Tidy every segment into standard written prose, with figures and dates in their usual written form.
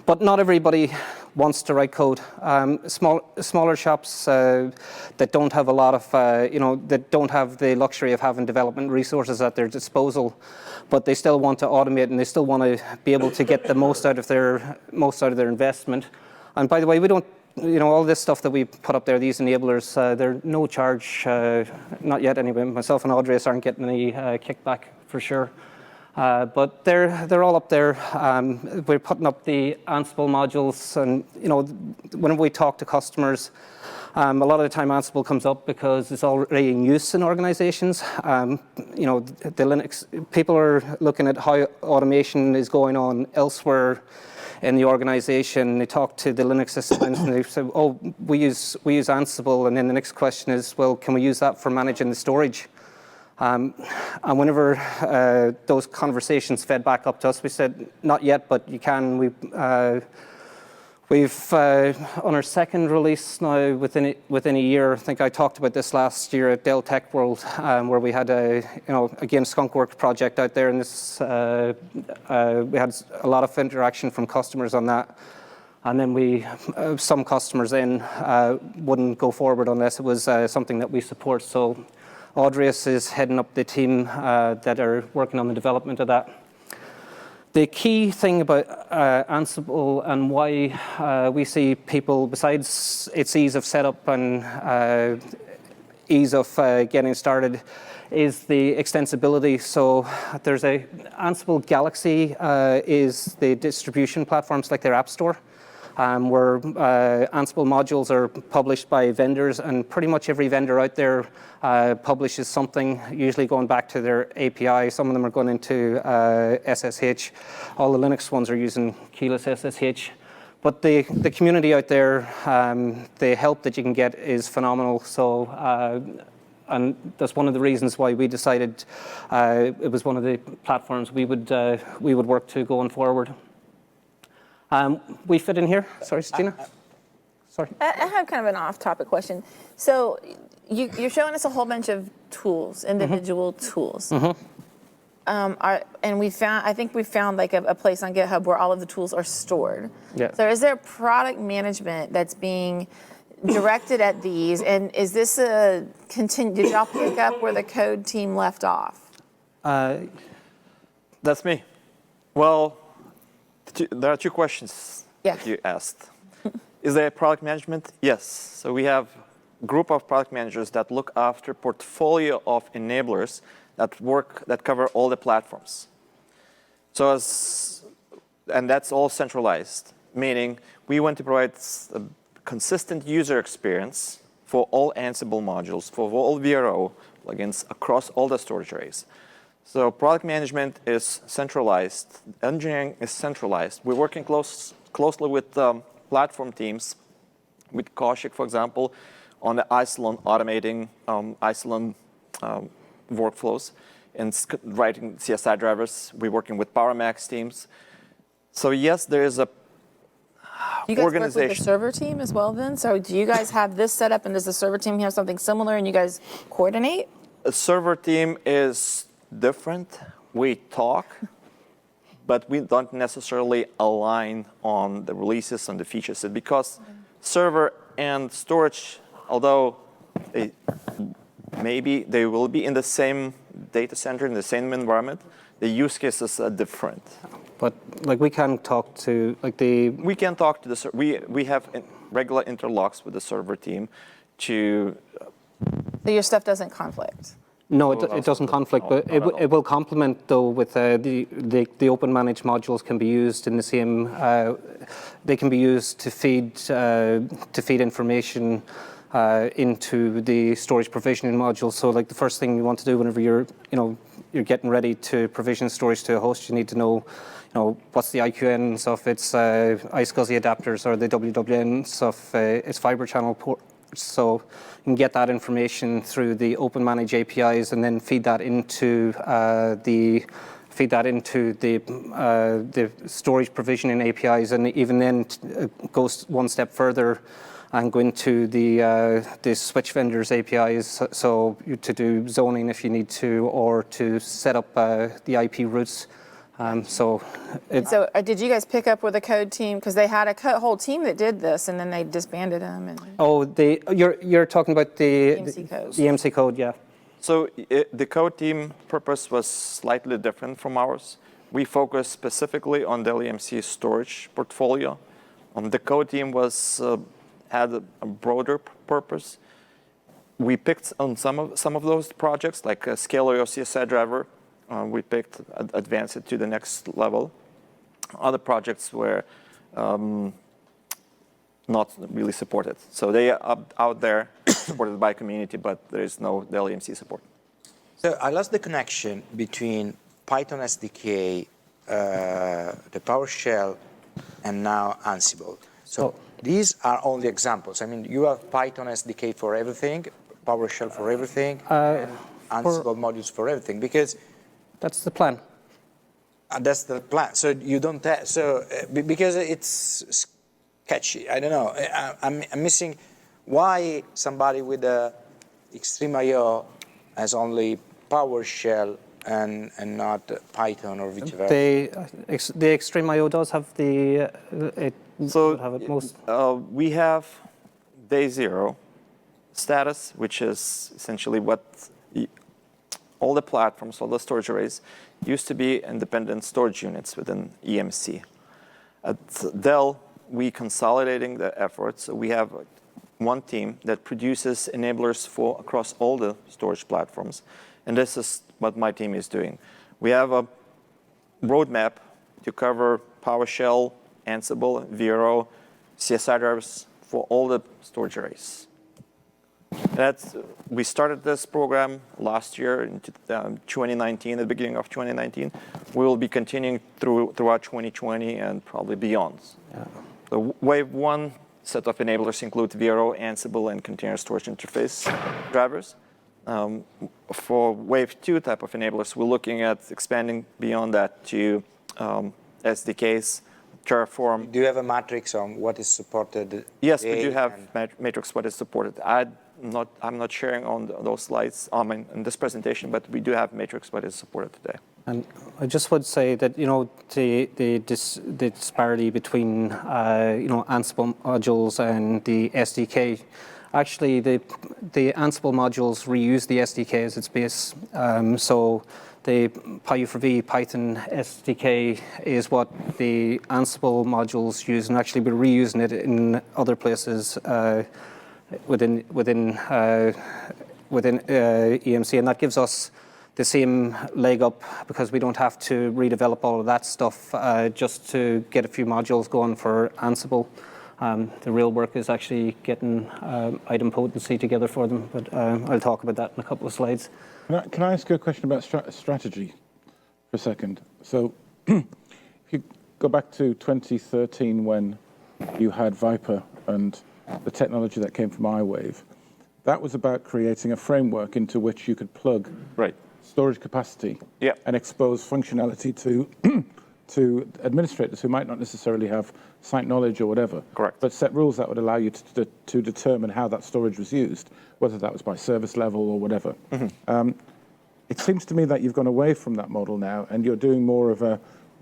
But not everybody wants to write code. Smaller shops that don't have a lot of, that don't have the luxury of having development resources at their disposal, but they still want to automate and they still want to be able to get the most out of their investment. And by the way, we don't, all this stuff that we put up there, these enablers, they're no charge, not yet anyway. Myself and Audrius aren't getting any kickback for sure. But they're all up there. We're putting up the Ansible modules, and whenever we talk to customers, a lot of the time Ansible comes up because it's already in use in organizations. The Linux people are looking at how automation is going on elsewhere in the organization. They talk to the Linux systems and they say, "Oh, we use Ansible," and then the next question is, "Well, can we use that for managing the storage?" And whenever those conversations fed back up to us, we said, "Not yet, but you can." We've on our second release now, within a year. I think I talked about this last year at Dell Tech World, where we had again Skunkworks project out there, and this we had a lot of interaction from customers on that. And then some customers then wouldn't go forward unless it was something that we support. So Audrius is heading up the team that are working on the development of that. The key thing about Ansible and why we see people, besides its ease of setup and ease of getting started, is the extensibility. So there's Ansible Galaxy is the distribution platforms like their app store, where Ansible modules are published by vendors, and pretty much every vendor out there publishes something, usually going back to their API. Some of them are going into SSH. All the Linux ones are using keyless SSH. But the community out there, the help that you can get is phenomenal. So, and that's one of the reasons why we decided it was one of the platforms we would work to going forward. We fit in here. Sorry, Gina. Sorry. I have kind of an off-topic question. So you're showing us a whole bunch of tools, individual tools. And I think we found like a place on GitHub where all of the tools are stored. Yeah. So is there product management that's being directed at these? And is this did y'all pick up where the code team left off? That's me. Well, there are two questions that you asked. Is there product management? Yes. So we have a group of product managers that look after portfolio of enablers that cover all the platforms. So and that's all centralized, meaning we want to provide a consistent user experience for all Ansible modules, for all VRO plugins across all the storage arrays. So product management is centralized. Engineering is centralized. We're working closely with platform teams, with Kaushik, for example, on the Isilon automating Isilon workflows and writing CSI drivers. We're working with PowerMAX teams. So yes, there is a you guys work with the server team as well then? So do you guys have this set up and does the server team have something similar and you guys coordinate? A server team is different. We talk, but we don't necessarily align on the releases and the features. Because server and storage, although maybe they will be in the same data center, in the same environment, the use cases are different. But like we can talk to We can talk to the we have regular interlocks with the server team to. So your stuff doesn't conflict. No, it doesn't conflict, but it will complement though with the open managed modules can be used in the same. They can be used to feed information into the storage provisioning module. So like the first thing you want to do whenever you're getting ready to provision storage to a host, you need to know what's the IQN of its iSCSI adapters or the WWNs of its fiber channel port. So you can get that information through the open managed APIs and then feed that into the storage provisioning APIs, and even then goes one step further and go into the switch vendors APIs. So to do zoning if you need to, or to set up the IP routes So it, So did you guys pick up with a code team? Because they had a whole team that did this, and then they disbanded them. And you're talking about the EMC code. The EMC code, yeah. So the code team purpose was slightly different from ours. We focused specifically on Dell EMC storage portfolio. The code team had a broader purpose. We picked on some of those projects, like Scalar or CSI driver. We picked advance it to the next level. Other projects were not really supported. So they are out there, supported by community, but there is no Dell EMC support. So I lost the connection between Python SDK, the PowerShell, and now Ansible. So these are only examples. I mean, you have Python SDK for everything, PowerShell for everything, and Ansible modules for everything, because that's the plan. That's the plan. So you don't have, because it's sketchy. I don't know. I'm missing why somebody with a Extreme.io has only PowerShell and not Python or whichever. The Extreme.io does have the we have day 0 status, which is essentially what all the platforms, all the storage arrays, used to be independent storage units within EMC. At Dell, we consolidating the efforts. So we have one team that produces enablers for across all the storage platforms, and this is what my team is doing. We have a roadmap to cover PowerShell, Ansible, Vero, CSI drivers for all the storage arrays. We started this program last year in 2019, at the beginning of 2019. We will be continuing throughout 2020 and probably beyond. Yeah. The wave 1 set of enablers include Vero, Ansible, and container storage interface drivers. For wave 2 type of enablers, we're looking at expanding beyond that to SDKs, Terraform. Do you have a matrix on what is supported? Yes, we do have matrix what is supported. I'm not sharing on those slides in this presentation, but we do have matrix what is supported today. And I just would say that the disparity between Ansible modules and the SDK, actually the Ansible modules reuse the SDK as its base. So the PyU4V Python SDK is what the Ansible modules use, and actually we're reusing it in other places within EMC, and that gives us the same leg up because we don't have to redevelop all of that stuff just to get a few modules going for Ansible. The real work is actually getting item potency together for them, but I'll talk about that in a couple of slides. Can I ask you a question about strategy for a second? So if you go back to 2013 when you had Viper and the technology that came from iWave, that was about creating a framework into which you could plug storage capacity and expose functionality to administrators who might not necessarily have site knowledge or whatever. Correct. But set rules that would allow you to determine how that storage was used, whether that was by service level or whatever. Mm-hmm. It seems to me that you've gone away from that model now, and you're doing more of a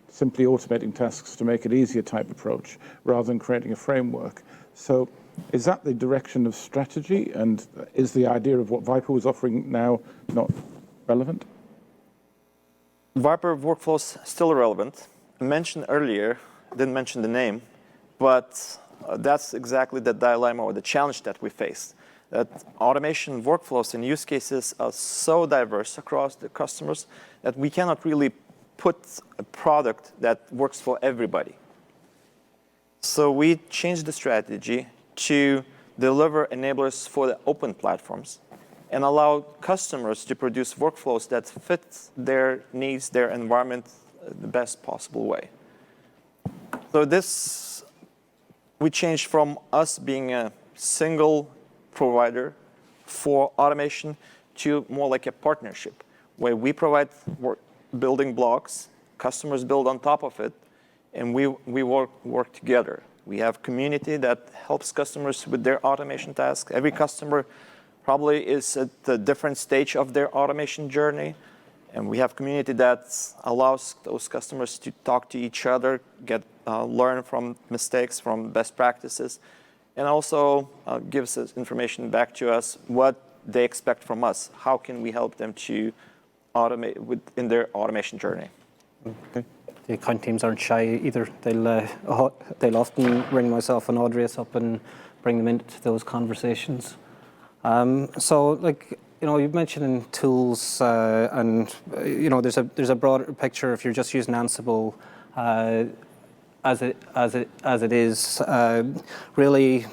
simply automating tasks to make it easier type approach, rather than creating a framework. So is that the direction of strategy, and is the idea of what Viper was offering now not relevant? Viper workflows still relevant. I mentioned earlier, didn't mention the name, but that's exactly the dilemma or the challenge that we face. That automation workflows and use cases are so diverse across the customers that we cannot really put a product that works for everybody. So we changed the strategy to deliver enablers for the open platforms and allow customers to produce workflows that fit their needs, their environment, the best possible way. So this, we changed from us being a single provider for automation to more like a partnership, where we provide building blocks, customers build on top of it, and we work together. We have community that helps customers with their automation tasks. Every customer probably is at a different stage of their automation journey, And we have community that allows those customers to talk to each other, learn from mistakes, from best practices, and also gives us information back to us what they expect from us. How can we help them to automate in their automation journey? Okay. The account teams aren't shy either. They'll often ring myself and Audrius up and bring them into those conversations. So, like, you've mentioned tools, and there's a broader picture. If you're just using Ansible as it is, really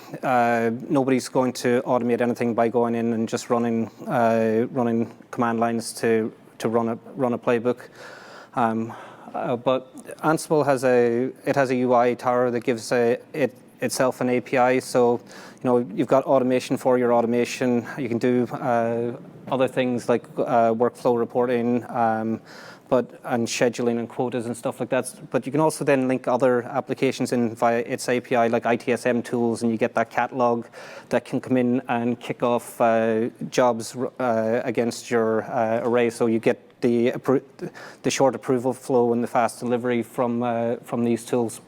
nobody's going to automate anything by going in and just running command lines to run a playbook. But Ansible has a UI tower that gives itself an API. So, you've got automation for your automation. You can do other things like workflow reporting, and scheduling and quotas and stuff like that. But you can also then link other applications in via its API, like ITSM tools, and you get that catalog that can come in and kick off jobs against your array. So you get the short approval flow and the fast delivery from these tools,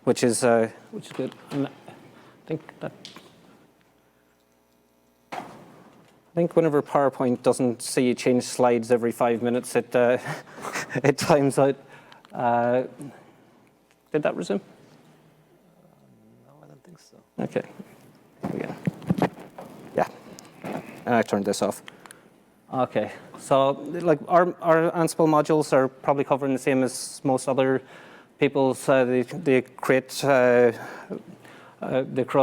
which is good. And I think whenever PowerPoint doesn't see you change slides every 5 minutes, it times out. Did that resume? No, I don't think so. Okay. Again. Yeah. And I turned this off. Okay. So, like, our Ansible modules are probably covering the same as most other people's. They create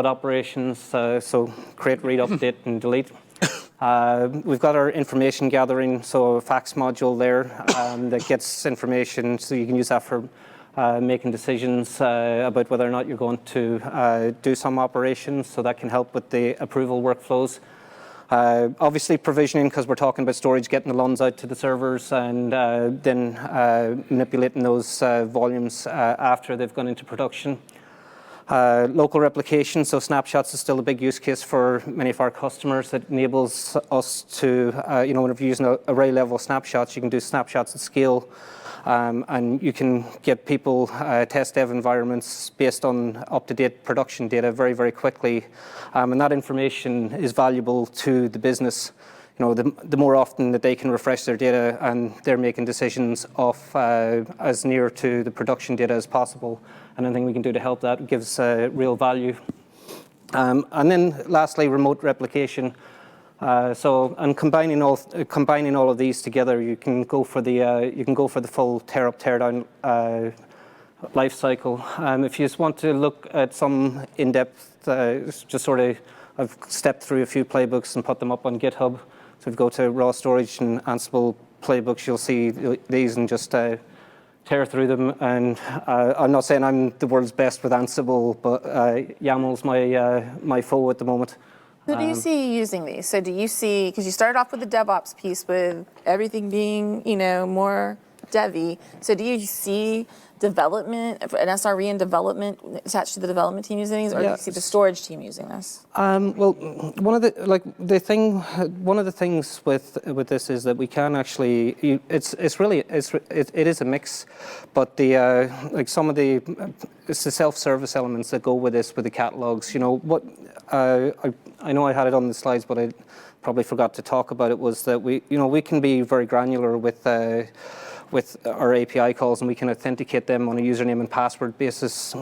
operations. So create, read, update, and delete. We've got our information gathering, so a fax module there that gets information, so you can use that for making decisions about whether or not you're going to do some operations, so that can help with the approval workflows. Obviously provisioning, because we're talking about storage, getting the LUNs out to the servers, and then manipulating those volumes after they've gone into production. Local replication, so snapshots is still a big use case for many of our customers. It enables us to, whenever you're using array level snapshots, you can do snapshots at scale, and you can get people test dev environments based on up-to-date production data very, very quickly. And that information is valuable to the business. The more often that they can refresh their data and they're making decisions off as near to the production data as possible. And anything we can do to help that gives real value. And then lastly, remote replication. And combining all of these together, you can go for the full tear up, tear down life cycle. If you just want to look at some in-depth, just sort of, I've stepped through a few playbooks and put them up on GitHub. So if you go to raw storage and Ansible playbooks, you'll see these and just tear through them. And I'm not saying I'm the world's best with Ansible, but YAML's my foe at the moment. Who do you see using these? So do you see, because you started off with the DevOps piece with everything being, more devy. So do you see development, an SRE in development attached to the development team using these, or do you see the storage team using this? Well, one of the things with this is that we can actually, it is a mix, but it's the self-service elements that go with this, with the catalogs. I know I had it on the slides, but I probably forgot to talk about it, was that we can be very granular with our API calls, and we can authenticate them on a username and password basis.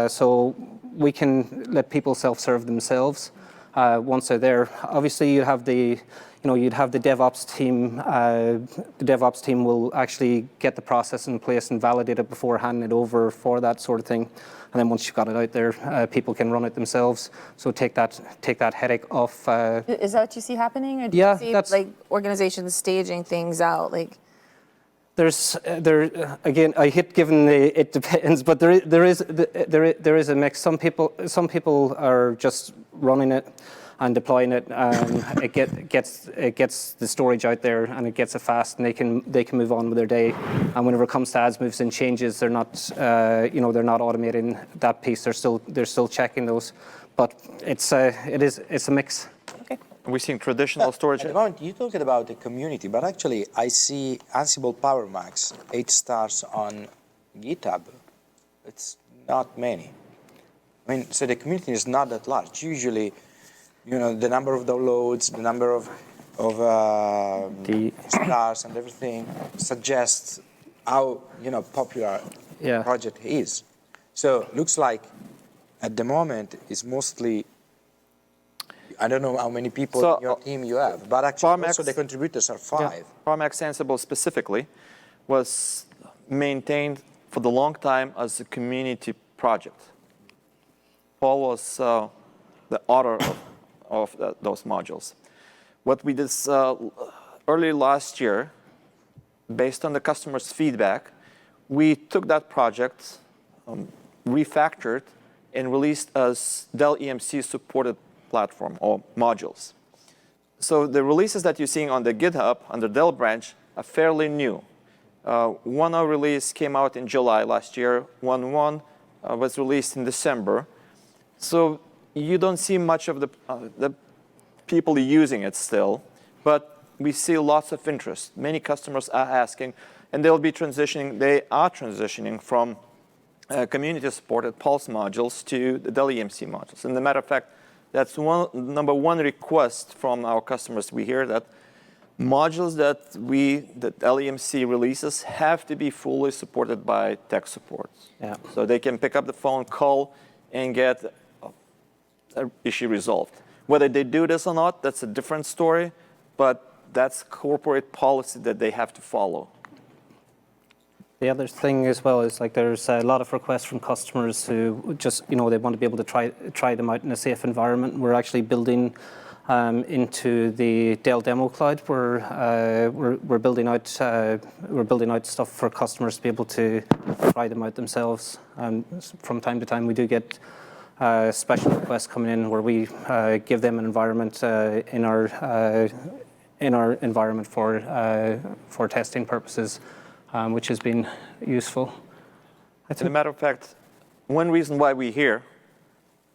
So we can let people self-serve themselves once they're there. Obviously, you'd have the DevOps team. The DevOps team will actually get the process in place and validate it before handing it over for that sort of thing. And then once you've got it out there, people can run it themselves. So take that headache off. Is that what you see happening, or do you see organizations staging things out Again, I hate giving it depends, but there is a mix. Some people are just running it and deploying it, and it gets the storage out there, and it gets it fast, and they can move on with their day. And whenever it comes to adds, moves, and changes, they're not automating that piece. They're still checking those, but it's a mix. Okay. We're seeing traditional storage. At the moment, you're talking about the community, but actually, I see Ansible PowerMAX 8 stars on GitHub. It's not many. I mean, so the community is not that large. Usually, you know, the number of downloads, the number of stars and everything suggests how, you know, popular the project is. So looks like at the moment it's mostly, I don't know how many people in your team you have, but actually PowerMAX, also the contributors are 5. Yeah, PowerMAX Ansible specifically was maintained for the long time as a community project. Paul was the author of those modules. What we did early last year, based on the customer's feedback, we took that project, refactored, and released as Dell EMC supported platform or modules. So the releases that you're seeing on the GitHub under Dell branch are fairly new. 1.0 release came out in July last year. 1.1 was released in December. So you don't see much of the people using it still, but we see lots of interest. Many customers are asking, and they'll be transitioning. They are transitioning from community-supported Pulse modules to the Dell EMC modules. And as a matter of fact, that's number one request from our customers. We hear that modules that Dell EMC releases have to be fully supported by tech support. Yeah. So they can pick up the phone, call, and get an issue resolved. Whether they do this or not, that's a different story, but that's corporate policy that they have to follow. The other thing as well is like there's a lot of requests from customers who just, you know, they want to be able to try them out in a safe environment. We're actually building into the Dell Demo Cloud. We're building out stuff for customers to be able to try them out themselves. From time to time, we do get special requests coming in where we give them an environment in our environment for testing purposes, which has been useful. As a matter of fact, one reason why we're here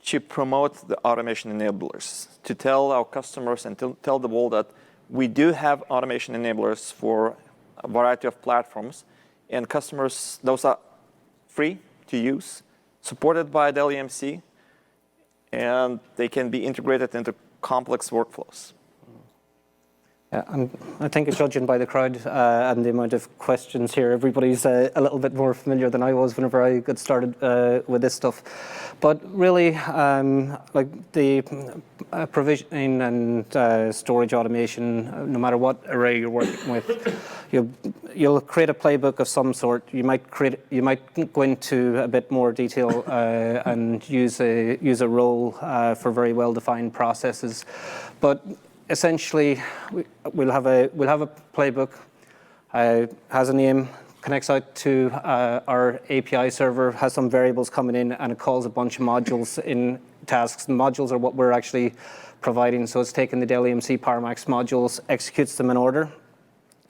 to promote the automation enablers, to tell our customers and to tell the world that we do have automation enablers for a variety of platforms, and customers, those are free to use, supported by Dell EMC, and they can be integrated into complex workflows. Yeah, and I think judging by the crowd and the amount of questions here, everybody's a little bit more familiar than I was whenever I got started with this stuff. But really, like the provisioning and storage automation, no matter what array you're working with, you'll create a playbook of some sort. You might go into a bit more detail and use a role for very well-defined processes, but essentially, we'll have a playbook, has a name, connects out to our API server, has some variables coming in, and it calls a bunch of modules in tasks. And modules are what we're actually providing. So it's taking the Dell EMC PowerMAX modules, executes them in order,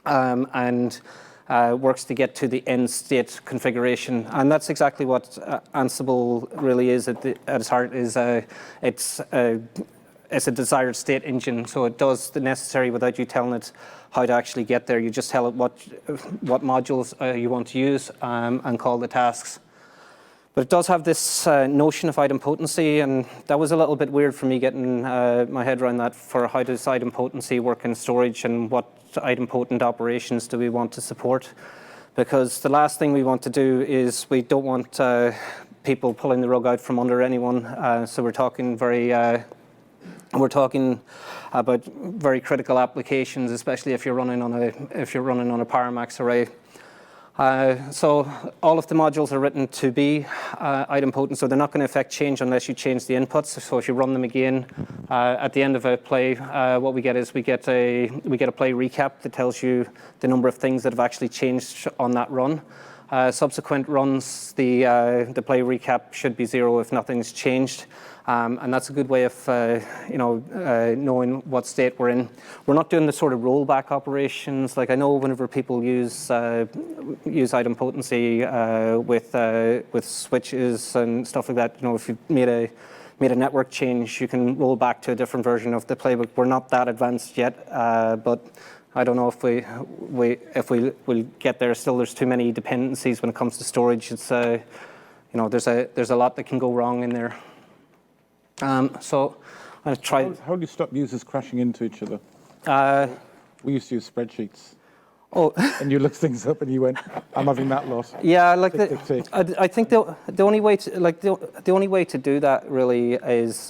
and works to get to the end state configuration. And that's exactly what Ansible really is at its heart. It's a desired state engine, so it does the necessary without you telling it how to actually get there. You just tell it what modules you want to use and call the tasks. But it does have this notion of idempotency, and that was a little bit weird for me getting my head around that, for how does idempotency work in storage and what idempotent operations do we want to support. Because the last thing we want to do is we don't want people pulling the rug out from under anyone, so we're talking about very critical applications, especially if you're running on a PowerMAX array. So all of the modules are written to be idempotent, so they're not going to affect change unless you change the inputs. So if you run them again at the end of a play, what we get is we get a play recap that tells you the number of things that have actually changed on that run. Subsequent runs, the play recap should be 0 if nothing's changed. And that's a good way of knowing what state we're in. We're not doing the sort of rollback operations. Like I know whenever people use idempotency with switches and stuff like that, if you made made a network change, you can roll back to a different version of the playbook. We're not that advanced yet, but I don't know if we'll get there. Still, there's too many dependencies when it comes to storage. It's there's a lot that can go wrong in there. So I'll try. How do you stop users crashing into each other? We used to use spreadsheets. Oh, And you looked things up and you went, I'm having that loss. yeah, like Tick, tick, tick. I think the only way to the only way to do that really is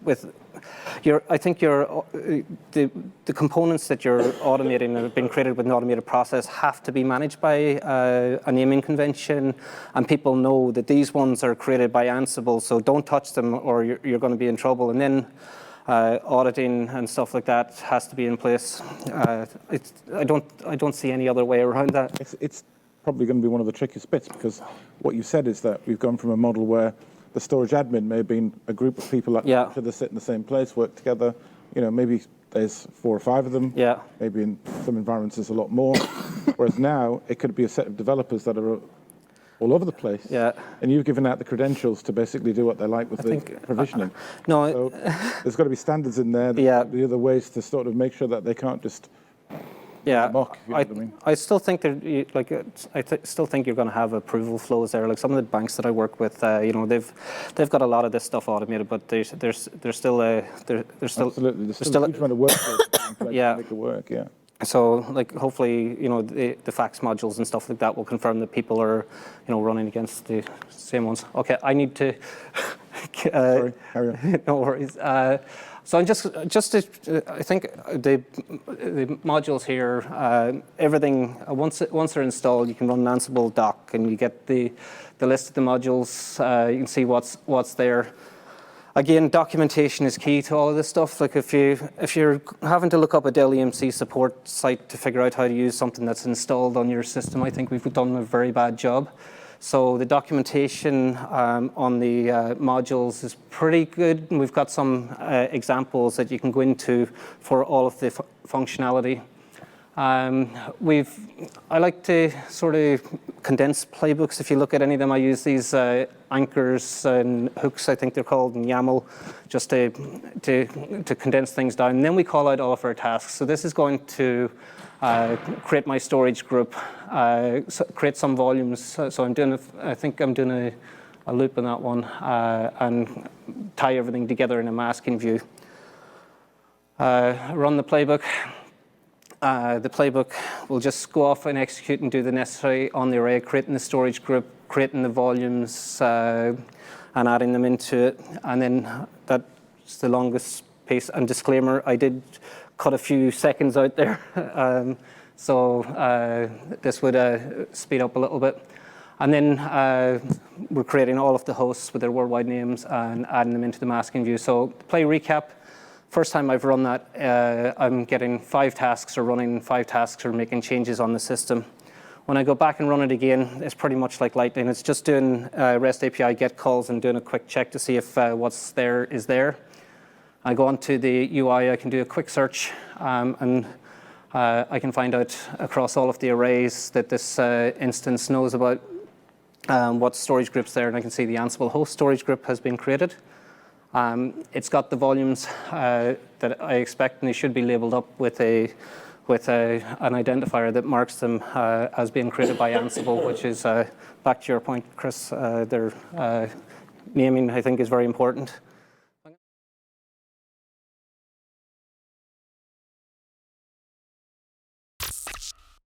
with I think the components that you're automating that have been created with an automated process have to be managed by a naming convention, and people know that these ones are created by Ansible, so don't touch them or you're going to be in trouble. And then auditing and stuff like that has to be in place. I don't see any other way around that. It's probably going to be one of the trickiest bits, because what you said is that we've gone from a model where the storage admin may have been a group of people that Yeah. should sit in the same place, work together. Maybe there's 4 or 5 of them. Yeah. Maybe in some environments there's a lot more. Whereas now it could be a set of developers that are all over the place. Yeah. And you've given out the credentials to basically do what they like with the provisioning. No. So there's got to be standards in there. Yeah. The other ways to sort of make sure that they can't just Yeah, mock, if you know what I mean. I still think still think you're going to have approval flows there. Like some of the banks that I work with, they've got a lot of this stuff automated, but there's still Absolutely. There's still a huge amount of work to Yeah. make it work, yeah. So hopefully the fax modules and stuff like that will confirm that people are running against the same ones. Okay, I need to. Sorry, carry on. No worries. So I'm I think the modules here, everything once they're installed, you can run an Ansible doc and you get the list of the modules. You can see what's there. Again, documentation is key to all of this stuff. Like if you're having to look up a Dell EMC support site to figure out how to use something that's installed on your system, I think we've done a very bad job. So the documentation on the modules is pretty good, and we've got some examples that you can go into for all of the functionality. I like to sort of condense playbooks. If you look at any of them, I use these anchors and hooks, I think they're called, in YAML, just to condense things down. And then we call out all of our tasks. So this is going to create my storage group, create some volumes. So I think I'm doing a loop on that one, and tie everything together in a masking view. Run the playbook. The playbook will just go off and execute and do the necessary on the array, creating the storage group, creating the volumes, and adding them into it. And then that's the longest piece. And disclaimer, I did cut a few seconds out there. So this would speed up a little bit. And then we're creating all of the hosts with their worldwide names and adding them into the masking view. So play recap. First time I've run that, I'm getting 5 tasks or running 5 tasks or making changes on the system. When I go back and run it again, it's pretty much like Lightning. It's just doing REST API get calls and doing a quick check to see if what's there is there. I go onto the UI, I can do a quick search, and I can find out across all of the arrays that this instance knows about what storage group's there, and I can see the Ansible host storage group has been created. It's got the volumes that I expect, and they should be labeled up with an identifier that marks them as being created by Ansible, which is, back to your point, Chris, their naming, I think, is very important.